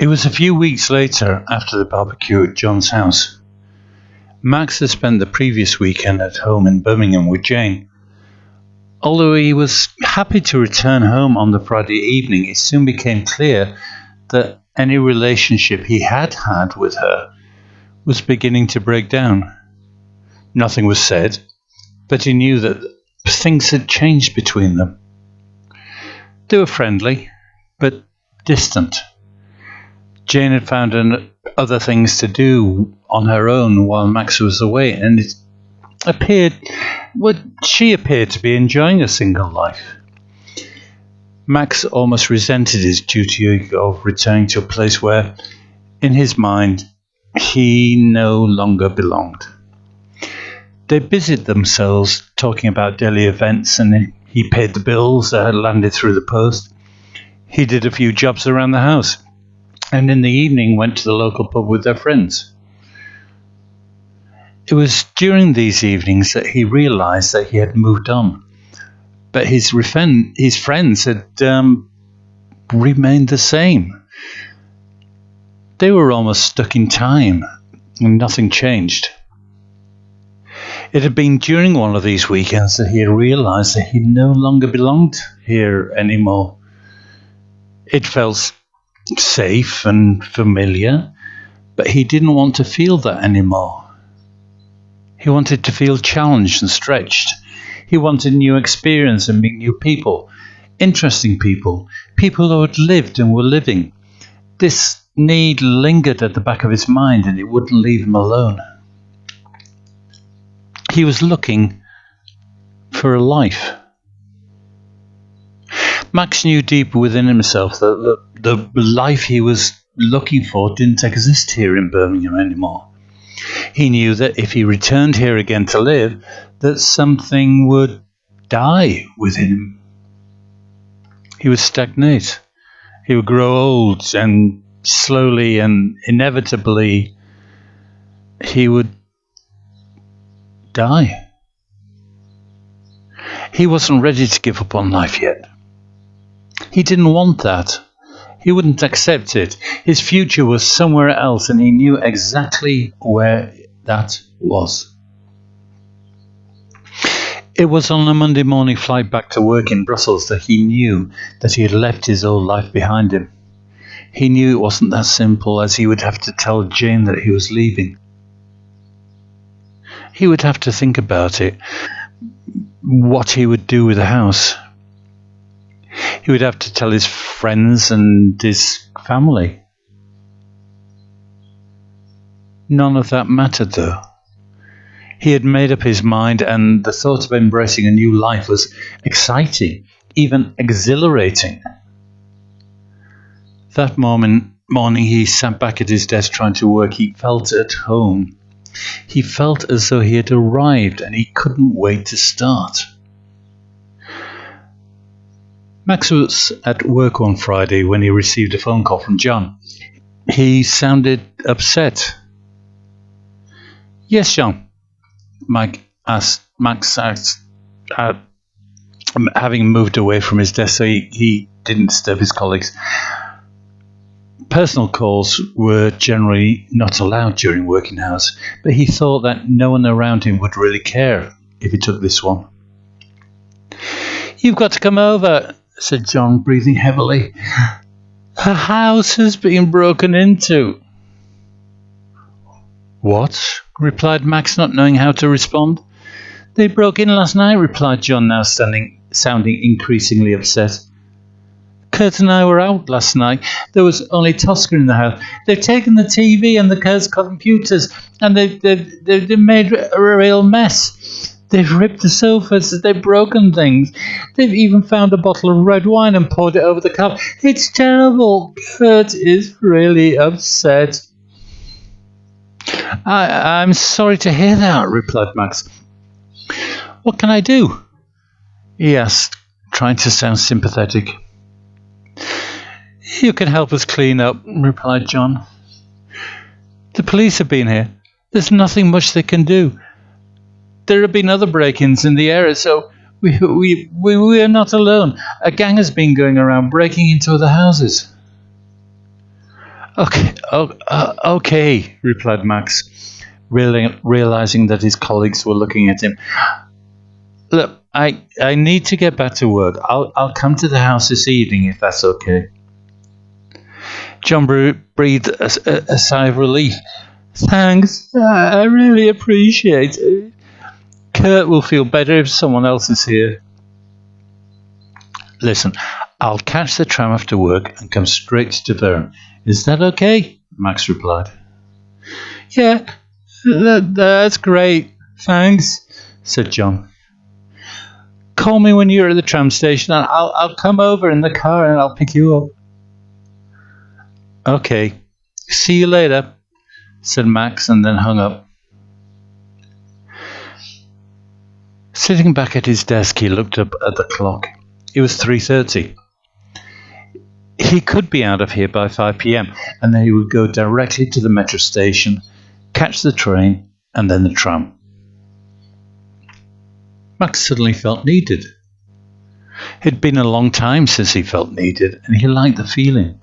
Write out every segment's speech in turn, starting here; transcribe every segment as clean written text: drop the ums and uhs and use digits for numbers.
It was a few weeks later, after the barbecue at John's house. Max had spent the previous weekend at home in Birmingham with Jane. Although he was happy to return home on the Friday evening, it soon became clear that any relationship he had had with her was beginning to break down. Nothing was said, but he knew that things had changed between them. They were friendly, but distant. Jane had found other things to do on her own while Max was away, and she appeared to be enjoying a single life. Max almost resented his duty of returning to a place where, in his mind, he no longer belonged. They busied themselves talking about daily events, and he paid the bills that had landed through the post. He did a few jobs around the house, and in the evening went to the local pub with their friends. It was during these evenings that he realized that he had moved on, but his friends had remained the same. They were almost stuck in time, and nothing changed. It had been during one of these weekends that he had realized that he no longer belonged here anymore. It felt safe and familiar, but he didn't want to feel that anymore. He wanted to feel challenged and stretched. He wanted new experience and meet new people, interesting people, people who had lived and were living. This need lingered at the back of his mind, and it wouldn't leave him alone. He was looking for a life. Max knew deep within himself that the life he was looking for didn't exist here in Birmingham anymore. He knew that if he returned here again to live, that something would die within him. He would stagnate. He would grow old, and slowly and inevitably he would die. He wasn't ready to give up on life yet. He didn't want that. He wouldn't accept it. His future was somewhere else, and he knew exactly where that was. It was on a Monday morning flight back to work in Brussels that he knew that he had left his old life behind him. He knew it wasn't that simple, as he would have to tell Jane that he was leaving. He would have to think about it, what he would do with the house. He would have to tell his friends and his family. None of that mattered, though. He had made up his mind, and the thought of embracing a new life was exciting, even exhilarating. That morning he sat back at his desk trying to work. He felt at home. He felt as though he had arrived, and he couldn't wait to start. Max was at work on Friday when he received a phone call from John. He sounded upset. "Yes, John," Max asked, having moved away from his desk so he didn't disturb his colleagues. Personal calls were generally not allowed during working hours, but he thought that no one around him would really care if he took this one. "You've got to come over," said John, breathing heavily. "Her house has been broken into." "What?" replied Max, not knowing how to respond. "They broke in last night," replied John, now sounding increasingly upset. "Kurt and I were out last night. There was only Tosca in the house. They've taken the TV and the Kurt's computers, and they've made a real mess. They've ripped the sofas, they've broken things. They've even found a bottle of red wine and poured it over the carpet. It's terrible. Kurt is really upset." I'm sorry to hear that," replied Max. "What can I do?" he asked, trying to sound sympathetic. "You can help us clean up," replied John. "The police have been here. There's nothing much they can do. There have been other break-ins in the area, so we are not alone. A gang has been going around breaking into other houses." Okay, replied Max, realizing that his colleagues were looking at him. Look, I need to get back to work. I'll come to the house this evening if that's okay. John breathed a sigh of relief. Thanks, I really appreciate it. Kurt will feel better if someone else is here. Listen, I'll catch the tram after work and come straight to Verne. Is that okay? Max replied. Yeah, that's great. Thanks, said John. Call me when you're at the tram station and I'll come over in the car and I'll pick you up. Okay, see you later, said Max and then hung up. Sitting back at his desk, he looked up at the clock. It was 3:30. He could be out of here by 5 p.m. and then he would go directly to the metro station, catch the train and then the tram. Max suddenly felt needed. It had been a long time since he felt needed, and he liked the feeling.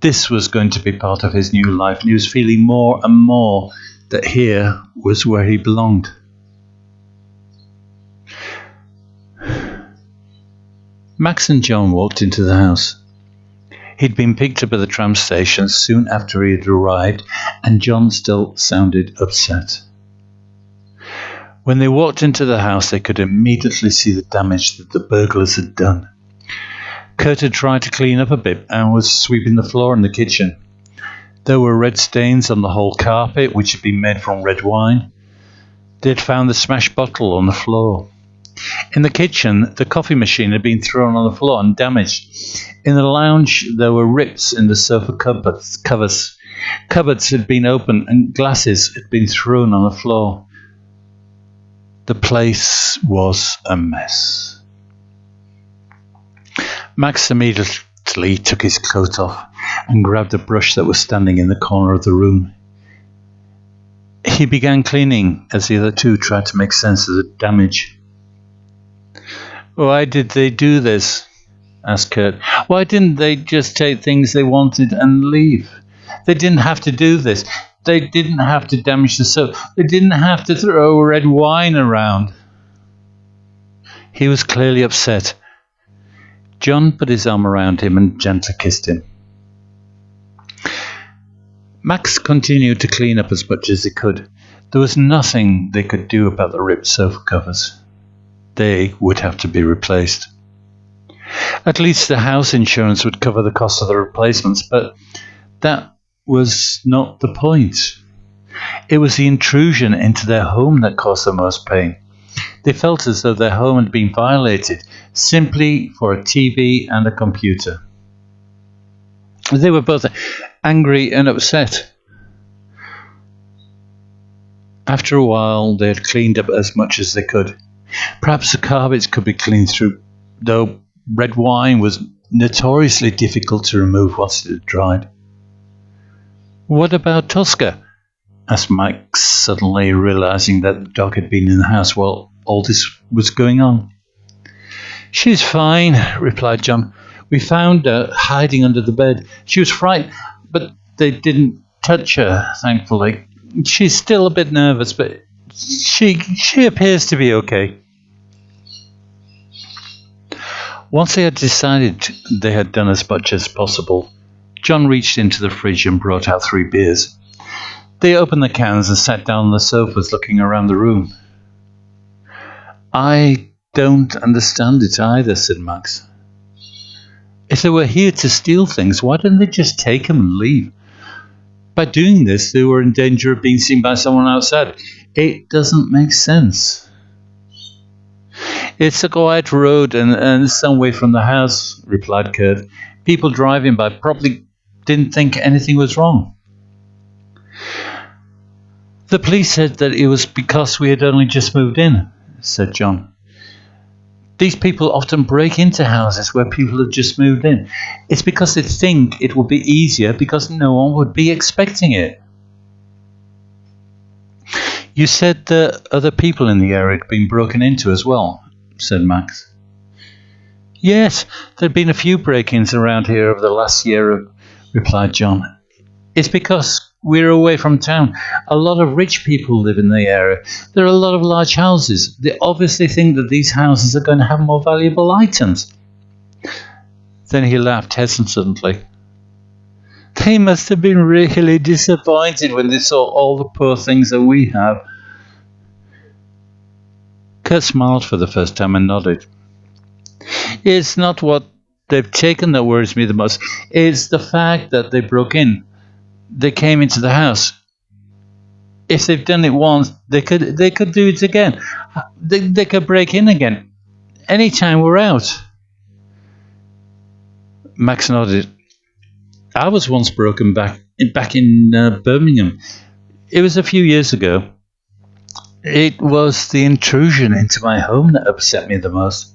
This was going to be part of his new life, and he was feeling more and more that here was where he belonged. Max and John walked into the house. He'd been picked up at the tram station soon after he had arrived, and John still sounded upset. When they walked into the house, they could immediately see the damage that the burglars had done. Kurt had tried to clean up a bit and was sweeping the floor in the kitchen. There were red stains on the whole carpet, which had been made from red wine. They had found the smashed bottle on the floor. In the kitchen, the coffee machine had been thrown on the floor and damaged. In the lounge, there were rips in the sofa covers. Cupboards had been opened and glasses had been thrown on the floor. The place was a mess. Max immediately took his coat off and grabbed a brush that was standing in the corner of the room. He began cleaning as the other two tried to make sense of the damage. Why did they do this? Asked Kurt. Why didn't they just take things they wanted and leave? They didn't have to do this. They didn't have to damage the soap. They didn't have to throw red wine around. He was clearly upset. John put his arm around him and gently kissed him. Max continued to clean up as much as he could. There was nothing they could do about the ripped sofa covers. They would have to be replaced. At least the house insurance would cover the cost of the replacements, but that was not the point. It was the intrusion into their home that caused the most pain. They felt as though their home had been violated simply for a TV and a computer. They were both angry and upset. After a while, they had cleaned up as much as they could. Perhaps the carpets could be cleaned through, though red wine was notoriously difficult to remove once it had dried. What about Tosca? Asked Max, suddenly realizing that the dog had been in the house while all this was going on. She's fine, replied John. We found her hiding under the bed. She was frightened, but they didn't touch her, thankfully. She's still a bit nervous, but she appears to be okay. Once they had decided they had done as much as possible, John reached into the fridge and brought out 3 beers. They opened the cans and sat down on the sofas looking around the room. I don't understand it either, said Max. If they were here to steal things, why didn't they just take them and leave? By doing this, they were in danger of being seen by someone outside. It doesn't make sense. It's a quiet road and some way from the house, replied Kurt. People driving by probably didn't think anything was wrong. The police said that it was because we had only just moved in, said John. These people often break into houses where people have just moved in. It's because they think it will be easier because no one would be expecting it. You said that other people in the area had been broken into as well, said Max. Yes, there had been a few break-ins around here over the last year, replied John. It's because we're away from town. A lot of rich people live in the area. There are a lot of large houses. They obviously think that these houses are going to have more valuable items. Then he laughed hesitantly. They must have been really disappointed when they saw all the poor things that we have. Kurt smiled for the first time and nodded. It's not what they've taken that worries me the most. It's the fact that they broke in. They came into the house. If they've done it once, they could do it again. They could break in again. Anytime we're out. Max nodded. I was once broken back in Birmingham. It was a few years ago. It was the intrusion into my home that upset me the most.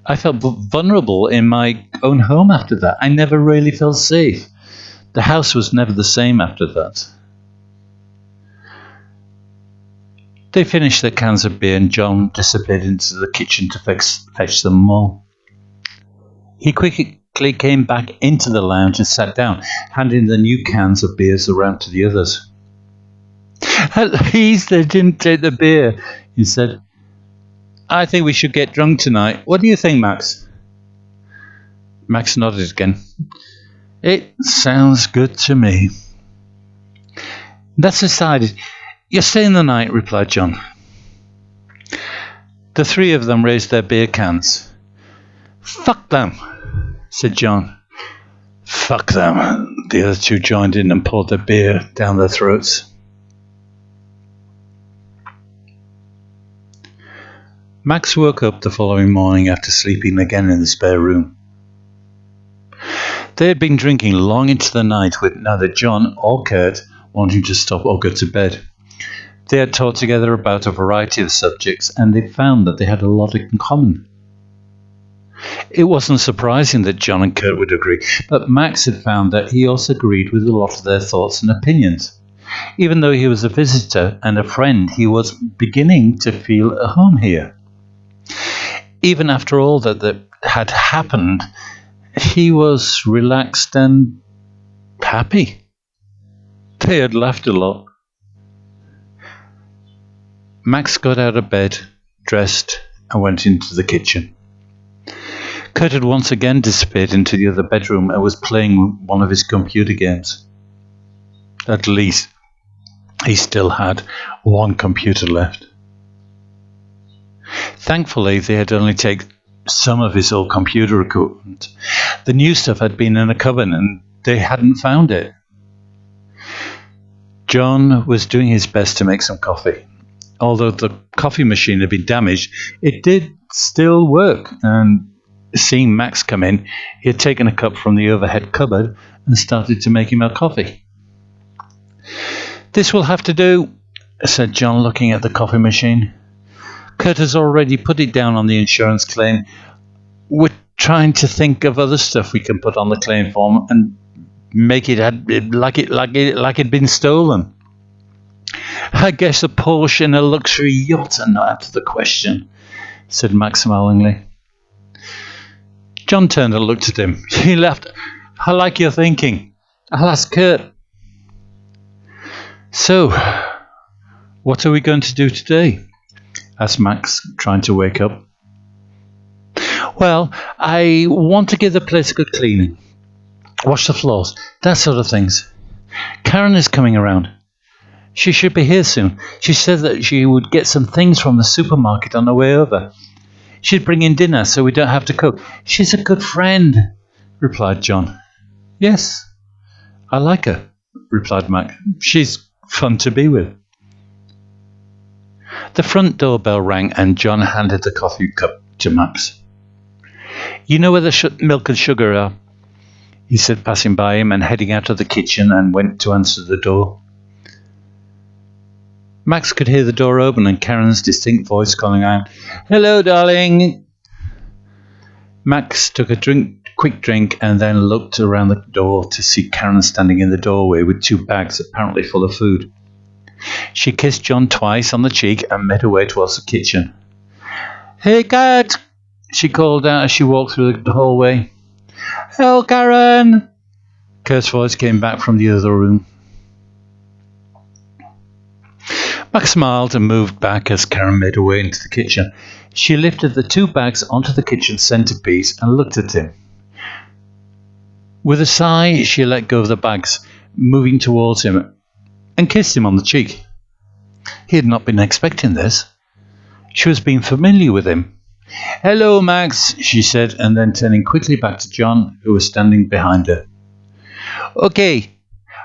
I felt vulnerable in my own home after that. I never really felt safe. The house was never the same after that. They finished their cans of beer and John disappeared into the kitchen to fetch them all. He quickly came back into the lounge and sat down, handing the new cans of beers around to the others. At least they didn't take the beer, he said. I think we should get drunk tonight. What do you think, Max? Max nodded again. It sounds good to me. That's decided. You're staying the night, replied John. The three of them raised their beer cans. Fuck them, said John. Fuck them. The other two joined in and poured their beer down their throats. Max woke up the following morning after sleeping again in the spare room. They had been drinking long into the night with neither John or Kurt wanting to stop or go to bed. They had talked together about a variety of subjects and they found that they had a lot in common. It wasn't surprising that John and Kurt would agree, but Max had found that he also agreed with a lot of their thoughts and opinions. Even though he was a visitor and a friend, he was beginning to feel at home here. Even after all that had happened, he was relaxed and happy. They had laughed a lot. Max got out of bed, dressed, and went into the kitchen. Kurt had once again disappeared into the other bedroom and was playing one of his computer games. At least, he still had one computer left. Thankfully, they had only taken some of his old computer equipment. The new stuff had been in a cupboard and they hadn't found it. John was doing his best to make some coffee. Although the coffee machine had been damaged, it did still work, and seeing Max come in, he had taken a cup from the overhead cupboard and started to make him a coffee. This will have to do, said John, looking at the coffee machine. Kurt has already put it down on the insurance claim. We're trying to think of other stuff we can put on the claim form and make it like it'd been stolen. I guess a Porsche and a luxury yacht are not out of the question, said Max smilingly. John turned and looked at him. He laughed. I like your thinking. I'll ask Kurt. So, what are we going to do today? Asked Max, trying to wake up. Well, I want to give the place a good cleaning. Wash the floors, that sort of things. Karen is coming around. She should be here soon. She said that she would get some things from the supermarket on the way over. She'd bring in dinner so we don't have to cook. She's a good friend, replied John. Yes, I like her, replied Mac. She's fun to be with. The front doorbell rang and John handed the coffee cup to Max. You know where the milk and sugar are? He said, passing by him and heading out of the kitchen, and went to answer the door. Max could hear the door open and Karen's distinct voice calling out, Hello, darling. Max took a quick drink and then looked around the door to see Karen standing in the doorway with 2 bags apparently full of food. She kissed John twice on the cheek and made her way towards the kitchen. Hey, Kat, she called out as she walked through the hallway. Hello, Karen. Kurt's voice came back from the other room. Max smiled and moved back as Karen made her way into the kitchen. She lifted the 2 bags onto the kitchen centerpiece and looked at him. With a sigh, she let go of the bags, moving towards him, and kissed him on the cheek. He had not been expecting this. She was being familiar with him. "Hello, Max," she said, and then turning quickly back to John, who was standing behind her. "Okay,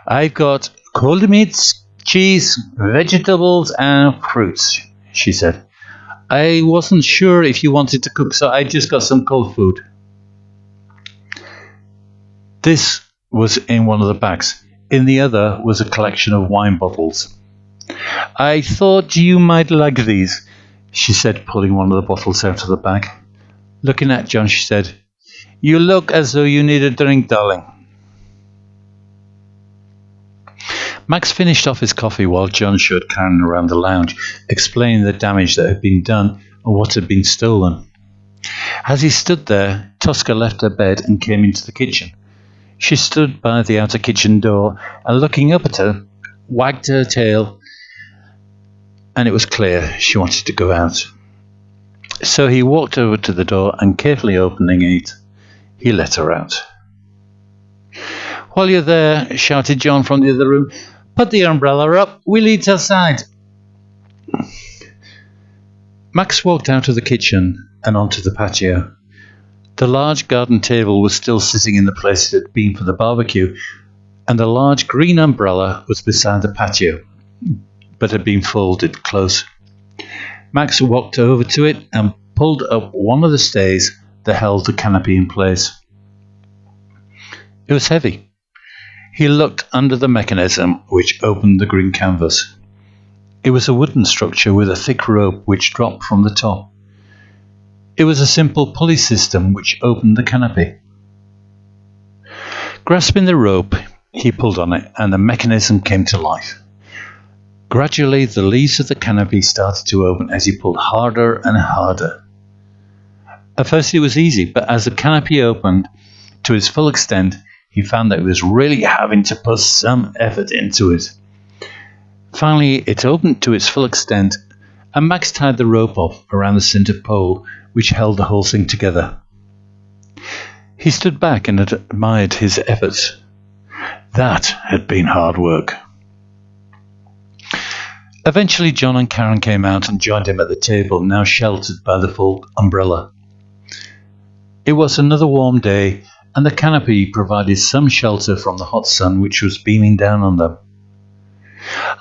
I've got cold meats, cheese, vegetables, and fruits," she said. "I wasn't sure if you wanted to cook, so I just got some cold food." This was in one of the bags. In the other was a collection of wine bottles. "I thought you might like these," she said, pulling one of the bottles out of the bag. Looking at John, she said, "You look as though you need a drink, darling." Max finished off his coffee while John showed Karen around the lounge, explaining the damage that had been done and what had been stolen. As he stood there, Tosca left her bed and came into the kitchen. She stood by the outer kitchen door and, looking up at her, wagged her tail, and it was clear she wanted to go out. So he walked over to the door and, carefully opening it, he let her out. "While you're there," shouted John from the other room, "put the umbrella up, we'll eat outside." Max walked out of the kitchen and onto the patio. The large garden table was still sitting in the place it had been for the barbecue, and a large green umbrella was beside the patio, but had been folded close. Max walked over to it and pulled up one of the stays that held the canopy in place. It was heavy. He looked under the mechanism which opened the green canvas. It was a wooden structure with a thick rope which dropped from the top. It was a simple pulley system which opened the canopy. Grasping the rope, he pulled on it, and the mechanism came to life. Gradually, the leaves of the canopy started to open as he pulled harder and harder. At first it was easy, but as the canopy opened to its full extent, he found that he was really having to put some effort into it. Finally, it opened to its full extent, and Max tied the rope off around the center pole, which held the whole thing together. He stood back and admired his efforts. That had been hard work. Eventually, John and Karen came out and joined him at the table, now sheltered by the full umbrella. It was another warm day, and the canopy provided some shelter from the hot sun which was beaming down on them.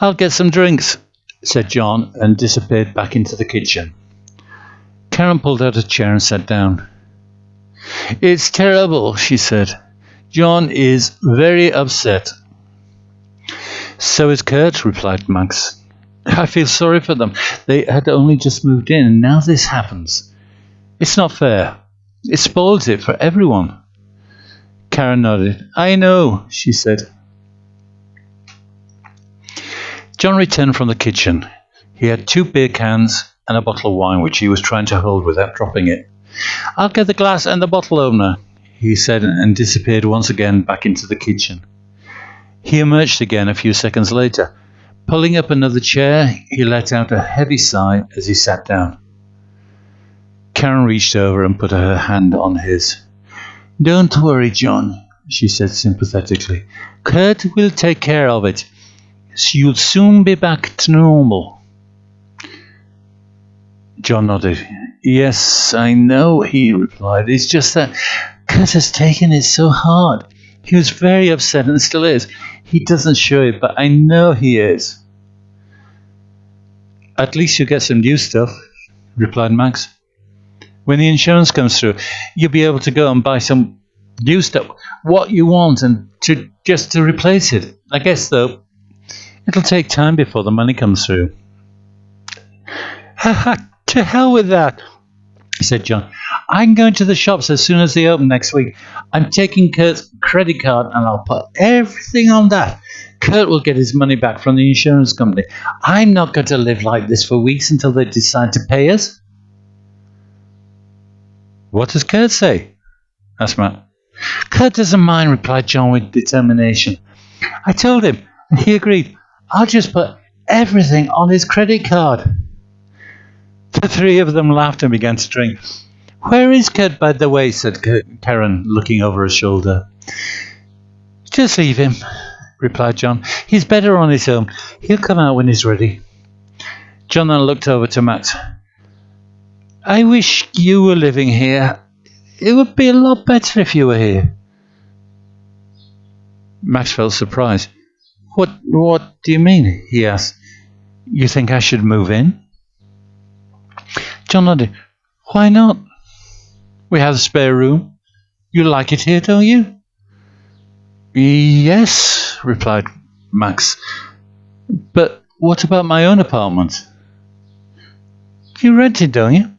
"I'll get some drinks," said John, and disappeared back into the kitchen. Karen pulled out a chair and sat down. "It's terrible," she said. "John is very upset." "So is Kurt," replied Max. "I feel sorry for them. They had only just moved in, and now this happens. It's not fair. It spoils it for everyone." Karen nodded. "I know," she said. John returned from the kitchen. He had 2 beer cans and a bottle of wine which he was trying to hold without dropping it. "I'll get the glass and the bottle opener," he said, and disappeared once again back into the kitchen. He emerged again a few seconds later. Pulling up another chair, he let out a heavy sigh as he sat down. Karen reached over and put her hand on his. "Don't worry, John," she said sympathetically. "Kurt will take care of it. You'll soon be back to normal." John nodded. "Yes, I know," he replied. "It's just that Kurt has taken it so hard. He was very upset and still is. He doesn't show it, but I know he is." "At least you'll get some new stuff," replied Max. "When the insurance comes through, you'll be able to go and buy some new stuff, what you want, and just to replace it. I guess, though, it'll take time before the money comes through." "To hell with that," said John. "I'm going to the shops as soon as they open next week. I'm taking Kurt's credit card and I'll put everything on that. Kurt will get his money back from the insurance company. I'm not going to live like this for weeks until they decide to pay us." "What does Kurt say?" asked Matt. Kurt doesn't mind, replied John with determination. I told him, and he agreed. I'll just put everything on his credit card. The three of them laughed and began to drink. Where is Kurt, by the way? Said Karen, looking over her shoulder. Just leave him, replied John. He's better on his own. He'll come out when he's ready. John then looked over to Max. I wish you were living here. It would be a lot better if you were here. Max felt surprised. What do you mean? He asked. You think I should move in? John nodded. Why not? We have a spare room. You like it here, don't you? Yes, replied Max. But what about my own apartment? You rent it, don't you?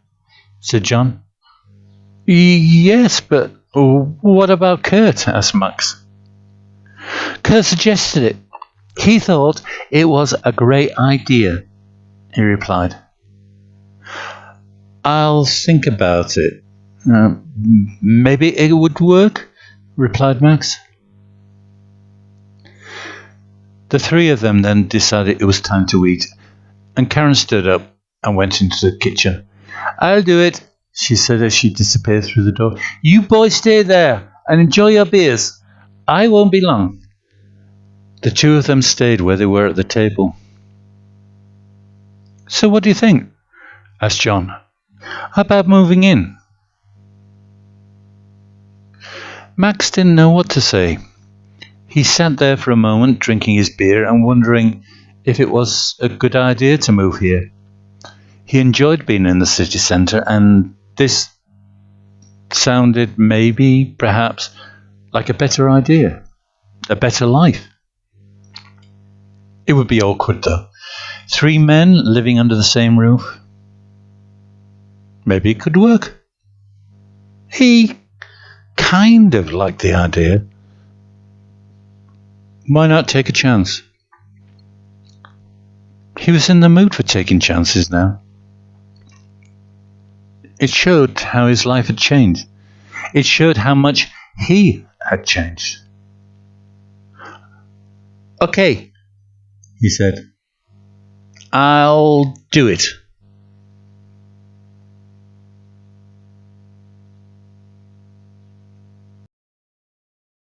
Said John. Yes, but what about Kurt? Asked Max. Kurt suggested it. He thought it was a great idea, he replied. I'll think about it. Maybe it would work, replied Max. The three of them then decided it was time to eat, and Karen stood up and went into the kitchen. I'll do it, she said as she disappeared through the door. You boys stay there and enjoy your beers. I won't be long. The two of them stayed where they were at the table. So what do you think? Asked John. How about moving in? Max didn't know what to say. He sat there for a moment, drinking his beer and wondering if it was a good idea to move here. He enjoyed being in the city centre, and this sounded maybe, perhaps, like a better idea, a better life. It would be awkward, though. 3 men living under the same roof. Maybe it could work. He kind of liked the idea. Why not take a chance? He was in the mood for taking chances now. It showed how his life had changed. It showed how much he had changed. Okay, he said. I'll do it.